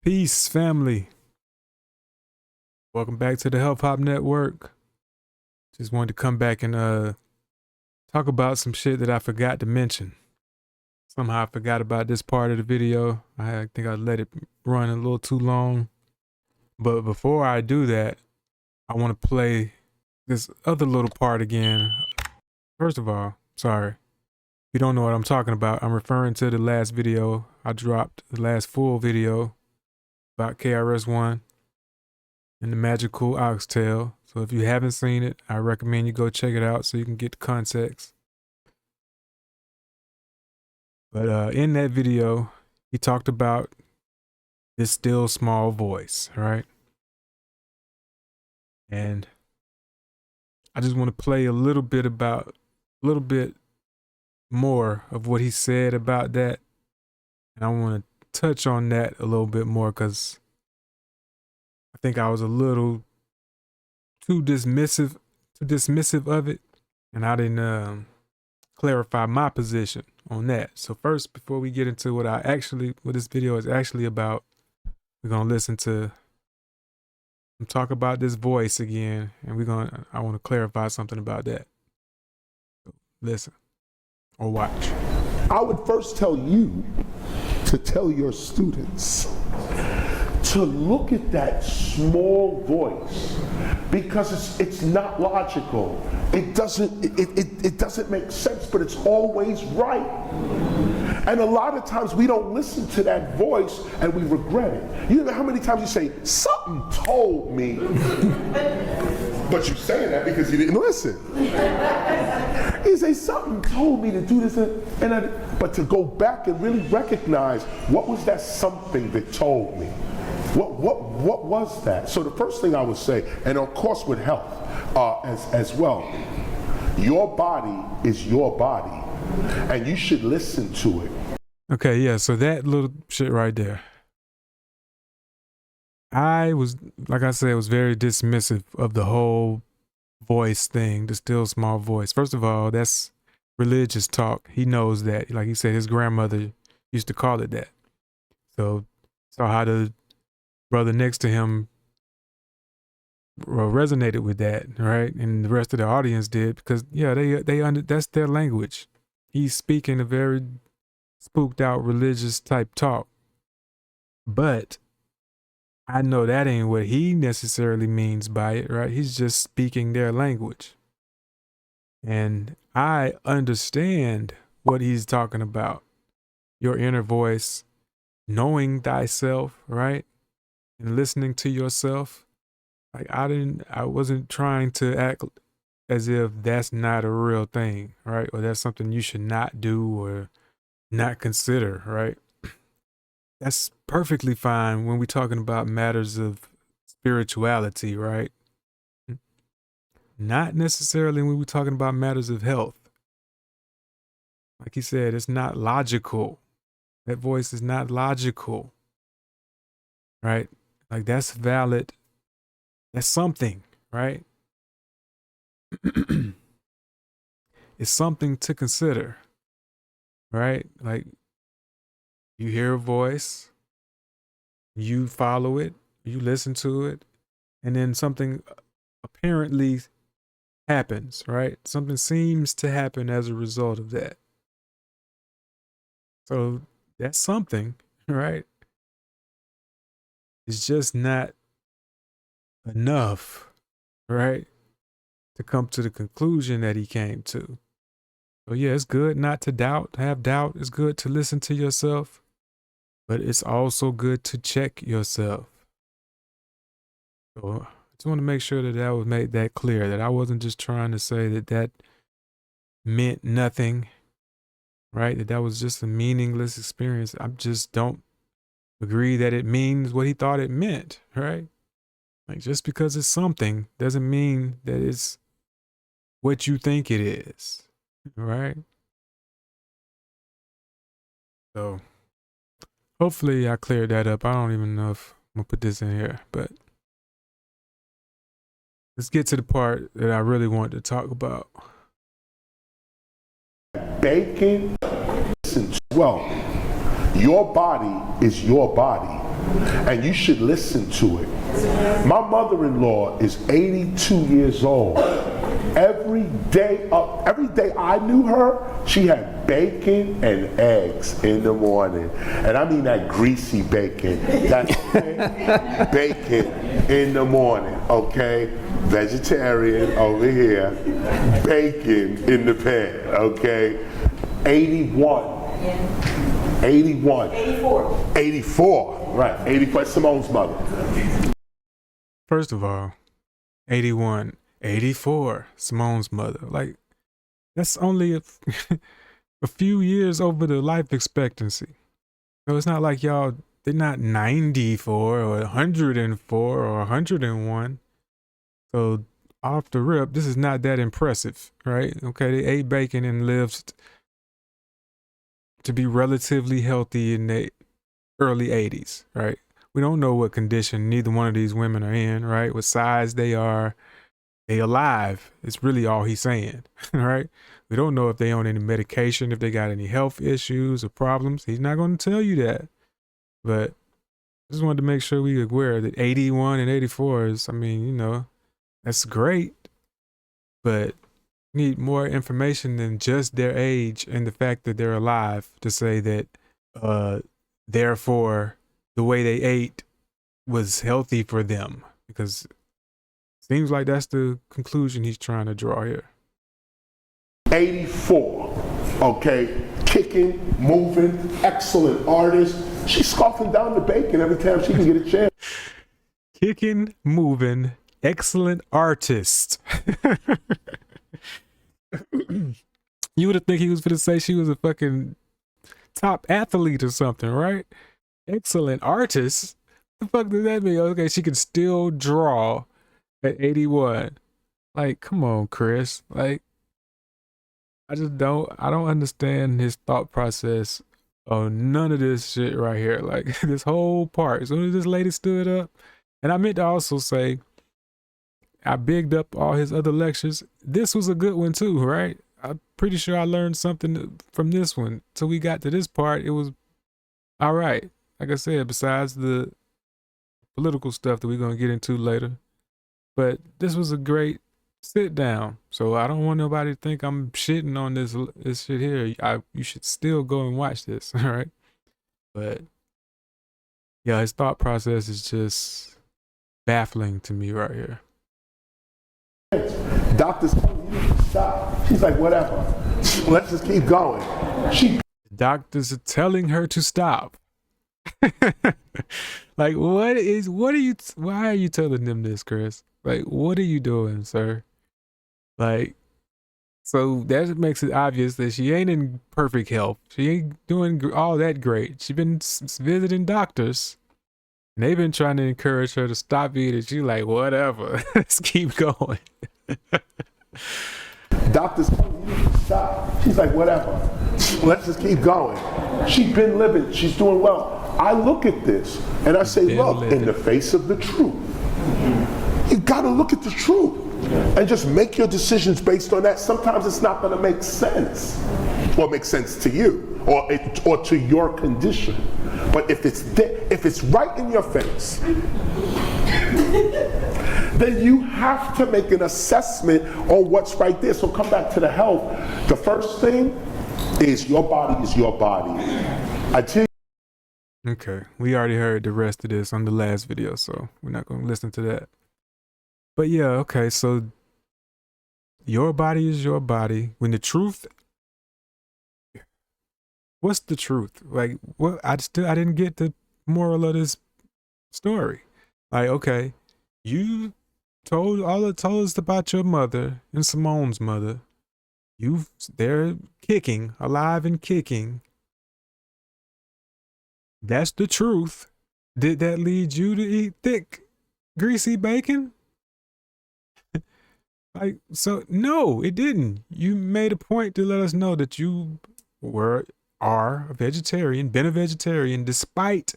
Peace, family. Welcome back to the Health Hop Network. Just wanted to come back and talk about some shit that I forgot to mention. Somehow I forgot about this part of the video. I think I let it run a little too long. But before I do that, I want to play this other little part again. First of all, sorry. If you don't know what I'm talking about, I'm referring to the last video I dropped, the last full video about KRS-One and the magical oxtail. So if you haven't seen it, I recommend you go check it out so you can get the context. But in that video, he talked about this still small voice, right? And I just want to play a little bit more of what he said about that. And I want to touch on that a little bit more because I think I was a little too dismissive of it, and I didn't clarify my position on that. So first, before we get into what this video is actually about, we're gonna listen to him talk about this voice again, and I want to clarify something about that. So listen or watch. I would first tell you to tell your students to look at that small voice because it's not logical. It doesn't make sense, but it's always right. And a lot of times we don't listen to that voice and we regret it. You know how many times you say, something told me, but you're saying that because you didn't listen. You say, something told me to do this, but to go back and really recognize what was that something that told me? What was that? So the first thing I would say, and of course with health as well, your body is your body, and you should listen to it. Okay, yeah, so that little shit right there. I was, like I said, was very dismissive of the whole voice thing, the still small voice. First of all, that's religious talk. He knows that. Like he said, his grandmother used to call it that. So how the brother next to him resonated with that, right? And the rest of the audience did because, yeah, that's their language. He's speaking a very spooked out religious type talk. But I know that ain't what he necessarily means by it, right? He's just speaking their language. And I understand what he's talking about. Your inner voice, knowing thyself, right? And listening to yourself. Like I wasn't trying to act as if that's not a real thing, right? Or that's something you should not do or not consider, right? That's perfectly fine when we're talking about matters of spirituality, right? Not necessarily when we're talking about matters of health. Like he said, it's not logical. That voice is not logical, right? Like that's valid. That's something, right? It's something to consider, right? Like you hear a voice, you follow it, you listen to it, and then something apparently happens, right? Something seems to happen as a result of that. So that's something, right? It's just not enough, right, to come to the conclusion that he came to. So yeah, it's good not to have doubt. It's good to listen to yourself, but it's also good to check yourself. So I just want to make sure that was made that clear, that I wasn't just trying to say that meant nothing, right? That was just a meaningless experience. I just don't agree that it means what he thought it meant, right? Like just because it's something doesn't mean that it's what you think it is, right? So hopefully I cleared that up. I don't even know if I'm gonna put this in here, but let's get to the part that I really wanted to talk about. Bacon, listen, well, your body is your body, and you should listen to it. My mother-in-law is 82 years old. Every day I knew her, she had bacon and eggs in the morning. And I mean that greasy bacon, that thick bacon in the morning, okay? Vegetarian over here, bacon in the pan, okay? 81. 81. 84. 84, right, 84, Simone's mother. First of all, 81, 84, Simone's mother. Like, that's only a few years over the life expectancy. So it's not like y'all, they're not 94 or 104 or 101. So off the rip, this is not that impressive, right? Okay, they ate bacon and lived to be relatively healthy in the early 80s, right? We don't know what condition neither one of these women are in, right? What size they are. They alive. It's really all he's saying, right? We don't know if they on any medication, if they got any health issues or problems. He's not going to tell you that. But I just wanted to make sure we were aware that 81 and 84 is, I mean, you know, that's great. But need more information than just their age and the fact that they're alive to say that therefore the way they ate was healthy for them, because it seems like that's the conclusion he's trying to draw here. 84, okay, kicking, moving, excellent artist. She's scarfing down the bacon every time she can get a chance. Kicking, moving, excellent artist. You would have think he was going to say she was a fucking top athlete or something, right? Excellent artist. The fuck does that mean? Okay, she can still draw at 81. Like, come on, Chris. Like, I don't understand his thought process on none of this shit right here. Like, this whole part. As soon as this lady stood up, and I meant to also say, I bigged up all his other lectures. This was a good one too, right? I'm pretty sure I learned something from this one. Till we got to this part, it was all right. Like I said, besides the political stuff that we're going to get into later. But this was a great sit down. So I don't want nobody to think I'm shitting on this shit here. You should still go and watch this, all right? But yeah, his thought process is just baffling to me right here. Doctors telling you to stop. She's like, whatever. Let's just keep going. Doctors are telling her to stop. Like, why are you telling them this, Chris? Like, what are you doing, sir? Like, so that makes it obvious that she ain't in perfect health. She ain't doing all that great. She been visiting doctors, and they've been trying to encourage her to stop eating. She like, whatever, let's keep going. Doctors telling you to stop. She's like, whatever. Let's just keep going. She's been living. She's doing well. I look at this and I say, look, in the face of the truth, you got to look at the truth and just make your decisions based on that. Sometimes it's not going to make sense, or make sense to you, or to your condition. But if it's right in your face, then you have to make an assessment on what's right there. So come back to the health. The first thing is your body is your body. I tell you. Okay, we already heard the rest of this on the last video, so we're not going to listen to that. But yeah, okay, so your body is your body. When the truth, what's the truth? Like, what? I didn't get the moral of this story. Like, okay, you told us about your mother and Simone's mother. They're kicking, alive and kicking. That's the truth. Did that lead you to eat thick, greasy bacon? Like, so no, it didn't. You made a point to let us know that you are a vegetarian, been a vegetarian, despite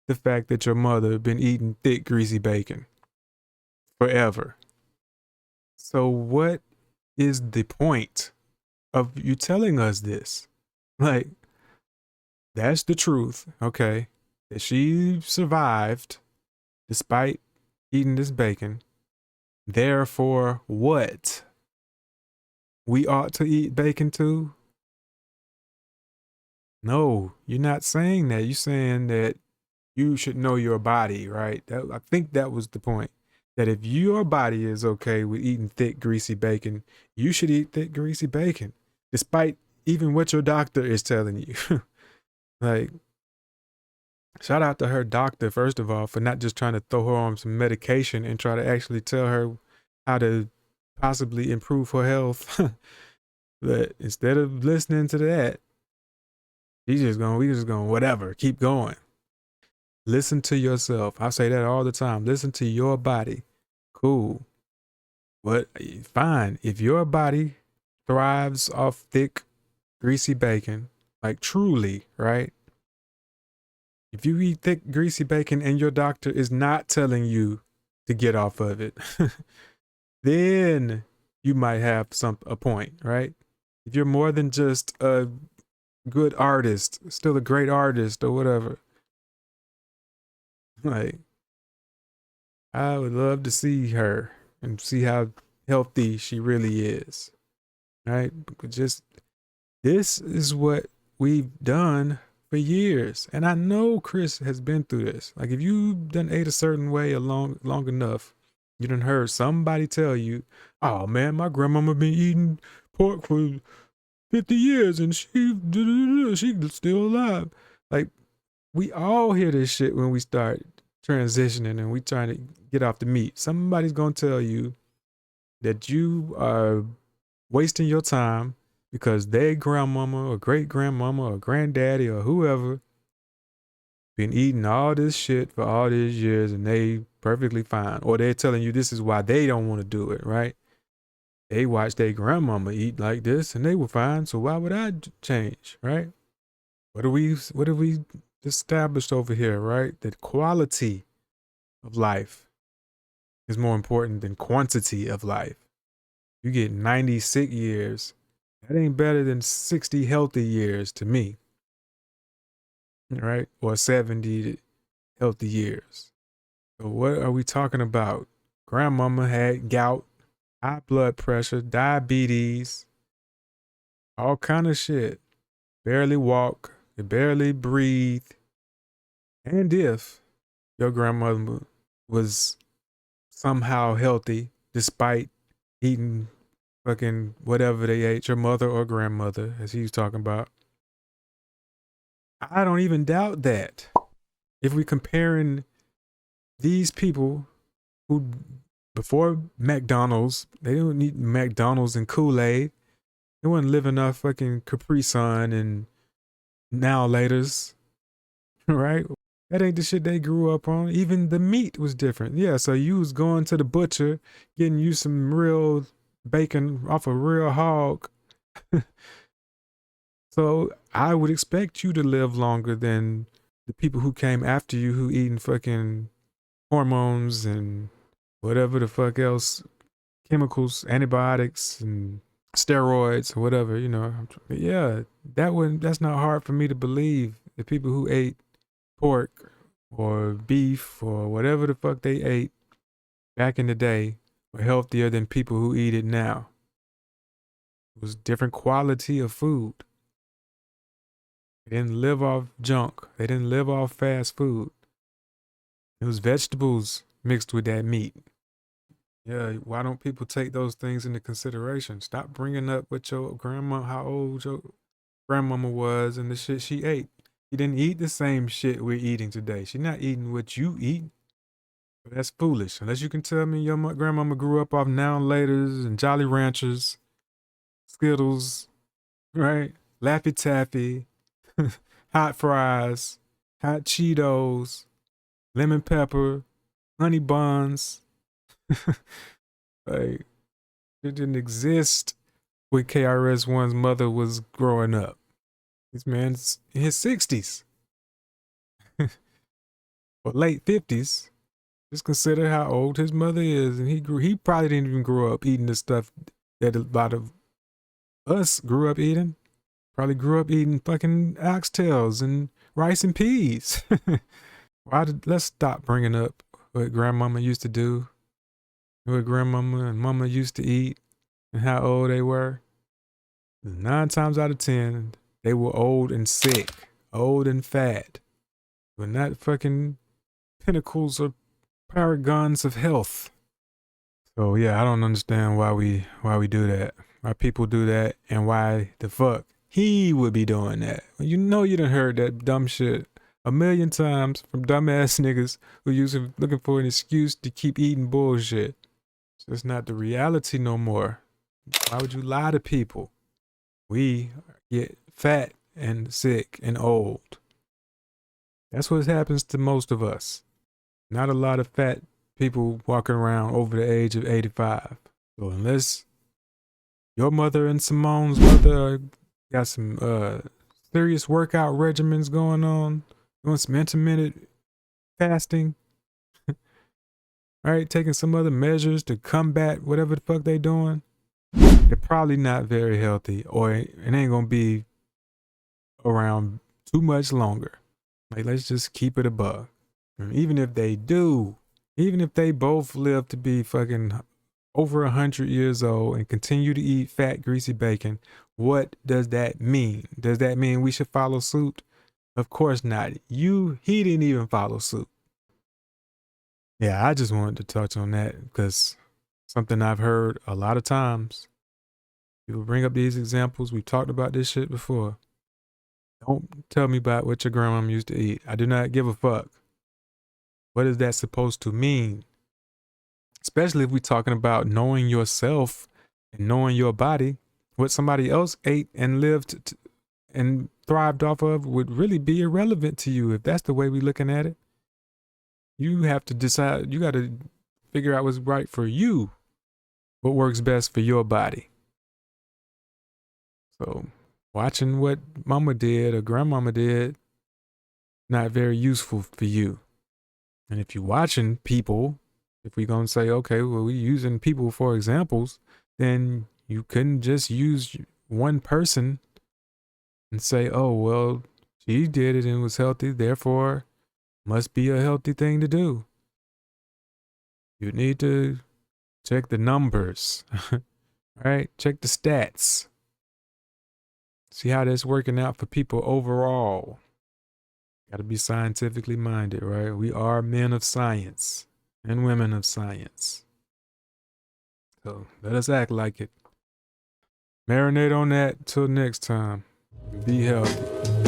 the fact that your mother been eating thick, greasy bacon forever. So what is the point of you telling us this? Like, that's the truth. Okay. that she survived despite eating this bacon. Therefore, what? We ought to eat bacon too? No, you're not saying that. You're saying that you should know your body, right? I think that was the point. That if your body is okay with eating thick, greasy bacon, you should eat thick, greasy bacon, despite even what your doctor is telling you. Like, shout out to her doctor, first of all, for not just trying to throw her on some medication and try to actually tell her how to possibly improve her health. But instead of listening to that, we just gonna whatever, keep going. Listen to yourself. I say that all the time. Listen to your body. Cool. But fine. If your body thrives off thick, greasy bacon, like truly, right? If you eat thick, greasy bacon and your doctor is not telling you to get off of it, then you might have a point, right? If you're more than just a good artist, still a great artist or whatever, like, I would love to see her and see how healthy she really is, right? Because just this is what we've done for years, and I know Chris has been through this. Like, if you done ate a certain way long enough, you done heard somebody tell you, "Oh man, my grandmama been eating pork for 50 years and she's still alive." Like, we all hear this shit when we start transitioning and we trying to get off the meat. Somebody's gonna tell you that you are wasting your time because their grandmama or great grandmama or granddaddy or whoever been eating all this shit for all these years and they perfectly fine. Or they're telling you this is why they don't want to do it, right? They watched their grandmama eat like this and they were fine, so why would I change, right? What have we established over here, right? That quality of life is more important than quantity of life. You get 90 sick years, that ain't better than 60 healthy years to me, right? Or 70 healthy years. So what are we talking about? Grandmama had gout, high blood pressure, diabetes, all kind of shit. Barely walk, could barely breathe. And if your grandmother was somehow healthy despite eating fucking whatever they ate, your mother or grandmother, as he's talking about, I don't even doubt that. If we comparing these people who before McDonald's, they don't eat McDonald's and Kool-Aid. They wasn't living off fucking Capri Sun and now laters, right? That ain't the shit they grew up on. Even the meat was different. Yeah, so you was going to the butcher, getting you some real bacon off a real hog. So I would expect you to live longer than the people who came after you who eating fucking hormones and whatever the fuck else, chemicals, antibiotics and steroids or whatever, you know. But yeah, that's not hard for me to believe. The people who ate pork or beef or whatever the fuck they ate back in the day were healthier than people who eat it now. It was different quality of food. They didn't live off junk. They didn't live off fast food. It was vegetables mixed with that meat. Yeah, why don't people take those things into consideration? Stop bringing up what your grandma, how old your grandmama was and the shit she ate. She didn't eat the same shit we're eating today. She's not eating what you eat. But that's foolish. Unless you can tell me your grandmama grew up off Now and Laters and Jolly Ranchers, Skittles, right? Laffy Taffy, hot fries, hot Cheetos, lemon pepper, honey buns. Like, it didn't exist when KRS-One's mother was growing up. This man's in his 60s or late 50s. Just consider how old his mother is, and he probably didn't even grow up eating the stuff that a lot of us grew up eating. Probably grew up eating fucking oxtails and rice and peas. Let's stop bringing up what grandmama used to do, what grandmama and mama used to eat, and how old they were. 9 times out of 10, they were old and sick, old and fat. But not fucking pinnacles or paragons of health. So yeah, I don't understand why we do that. Why people do that, and why the fuck he would be doing that. You know you done heard that dumb shit a million times from dumbass niggas who usually looking for an excuse to keep eating bullshit. So it's not the reality no more. Why would you lie to people? We get fat and sick and old. That's what happens to most of us. Not a lot of fat people walking around over the age of 85. So unless your mother and Simone's mother got some serious workout regimens going on, doing some intermittent fasting, right? Taking some other measures to combat whatever the fuck they doing, they're probably not very healthy, or it ain't gonna be around too much longer. Like, let's just keep it above. And even if they do, even if they both live to be fucking over 100 years old and continue to eat fat, greasy bacon, what does that mean? Does that mean we should follow suit? Of course not. He didn't even follow suit. Yeah, I just wanted to touch on that because something I've heard a lot of times. People bring up these examples. We've talked about this shit before. Don't tell me about what your grandmom used to eat. I do not give a fuck. What is that supposed to mean? Especially if we're talking about knowing yourself and knowing your body. What somebody else ate and lived and thrived off of would really be irrelevant to you if that's the way we're looking at it. You have to decide, you got to figure out what's right for you, what works best for your body. So watching what mama did or grandmama did, not very useful for you. And if you're watching people, if we're going to say, okay, well, we're using people for examples, then you couldn't just use one person and say, oh, well, she did it and was healthy, therefore must be a healthy thing to do. You need to check the numbers, right? Check the stats. See how that's working out for people overall. Got to be scientifically minded, right? We are men of science and women of science. So let us act like it. Marinate on that till next time. Be healthy.